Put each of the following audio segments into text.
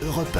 Europe 1.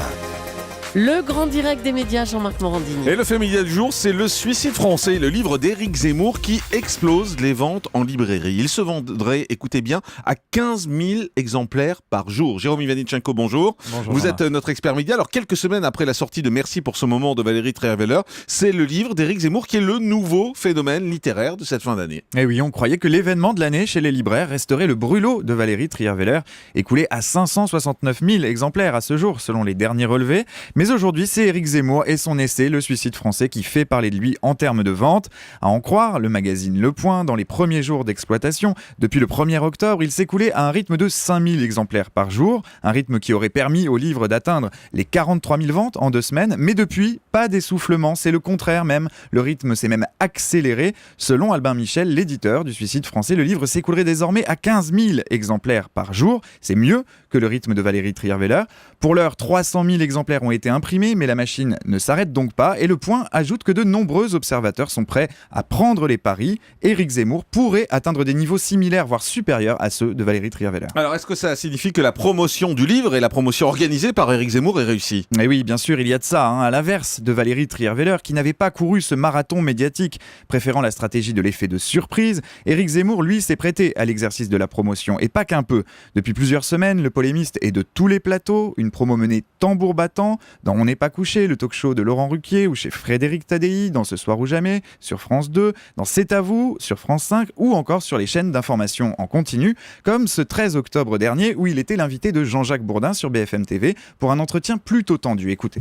Le grand direct des médias, Jean-Marc Morandini. Et le fait média du jour, c'est Le Suicide français, le livre d'Éric Zemmour qui explose les ventes en librairie. Il se vendrait, écoutez bien, à 15 000 exemplaires par jour. Jérôme Ivanichenko, bonjour. Bonjour. Vous êtes notre expert média. Alors, quelques semaines après la sortie de Merci pour ce moment de Valérie Trierweiler, c'est le livre d'Éric Zemmour qui est le nouveau phénomène littéraire de cette fin d'année. Et oui, on croyait que l'événement de l'année chez les libraires resterait le brûlot de Valérie Trierweiler, écoulé à 569 000 exemplaires à ce jour, selon les derniers relevés. Mais aujourd'hui, c'est Éric Zemmour et son essai Le Suicide français qui fait parler de lui en termes de vente. À en croire le magazine Le Point, dans les premiers jours d'exploitation, depuis le 1er octobre, il s'écoulait à un rythme de 5 000 exemplaires par jour, un rythme qui aurait permis au livre d'atteindre les 43 000 ventes en 2 semaines. Mais depuis, pas d'essoufflement, c'est le contraire même. Le rythme s'est même accéléré. Selon Albin Michel, l'éditeur du Suicide français, le livre s'écoulerait désormais à 15 000 exemplaires par jour. C'est mieux que le rythme de Valérie Trierweiler. Pour l'heure, 300 000 exemplaires ont été imprimés, mais la machine ne s'arrête donc pas. Et Le Point ajoute que de nombreux observateurs sont prêts à prendre les paris. Éric Zemmour pourrait atteindre des niveaux similaires, voire supérieurs à ceux de Valérie Trierweiler. Alors, est-ce que ça signifie que la promotion du livre et la promotion organisée par Éric Zemmour est réussie ? Et oui, bien sûr, il y a de ça, à l'inverse de Valérie Trierweiler, qui n'avait pas couru ce marathon médiatique, préférant la stratégie de l'effet de surprise. Éric Zemmour, lui, s'est prêté à l'exercice de la promotion, et pas qu'un peu. Depuis plusieurs semaines, le polémiste est de tous les plateaux, une promo menée tambour battant, dans On n'est pas couché, le talk-show de Laurent Ruquier, ou chez Frédéric Tadei, dans Ce soir ou jamais, sur France 2, dans C'est à vous, sur France 5, ou encore sur les chaînes d'information en continu, comme ce 13 octobre dernier, où il était l'invité de Jean-Jacques Bourdin sur BFM TV, pour un entretien plutôt tendu. Écoutez.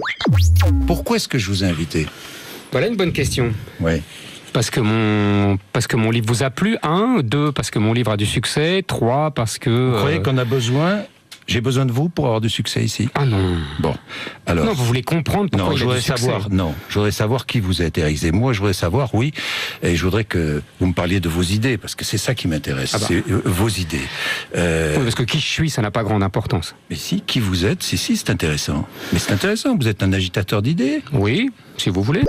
Pourquoi est-ce que je vous ai invité ? Voilà une bonne question. Oui. Parce que mon livre vous a plu. 1, 2, parce que mon livre a du succès. 3, parce que... Vous croyez qu'on a besoin... J'ai besoin de vous pour avoir du succès ici ? Ah non. Bon, alors... Non, vous voulez comprendre pourquoi Non, il je a voudrais du succès. savoir. Non, je voudrais savoir qui vous êtes, Éric Zemmour. Je voudrais savoir, oui, et je voudrais que vous me parliez de vos idées, parce que c'est ça qui m'intéresse. Ah bah. C'est vos idées. Oui, parce que qui je suis, ça n'a pas grande importance. Mais si, qui vous êtes ? Si, c'est intéressant. Mais c'est intéressant. Vous êtes un agitateur d'idées. Oui, si vous voulez.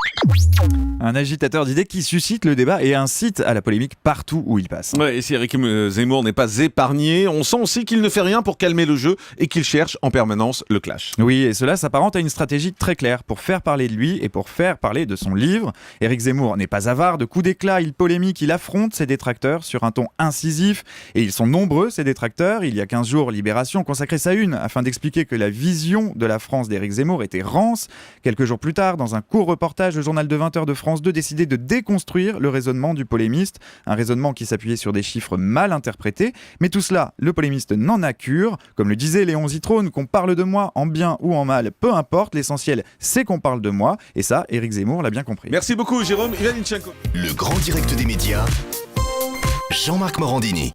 Un agitateur d'idées qui suscite le débat et incite à la polémique partout où il passe. Ouais, et si Éric Zemmour n'est pas épargné, on sent aussi qu'il ne fait rien pour calmer le jeu et qu'il cherche en permanence le clash. Oui, et cela s'apparente à une stratégie très claire pour faire parler de lui et pour faire parler de son livre. Éric Zemmour n'est pas avare de coups d'éclat, il polémique, il affronte ses détracteurs sur un ton incisif. Et ils sont nombreux, ces détracteurs. Il y a 15 jours, Libération consacrait sa une afin d'expliquer que la vision de la France d'Éric Zemmour était rance. Quelques jours plus tard, dans un court reportage, le journal de 20h de France 2 décidait de déconstruire le raisonnement du polémiste. Un raisonnement qui s'appuyait sur des chiffres mal interprétés. Mais tout cela, le polémiste n'en a cure. Comme le disait Léon Zitrone, qu'on parle de moi en bien ou en mal, peu importe, l'essentiel c'est qu'on parle de moi. Et ça, Éric Zemmour l'a bien compris. Merci beaucoup Jérôme Ivanichenko. Le grand direct des médias, Jean-Marc Morandini.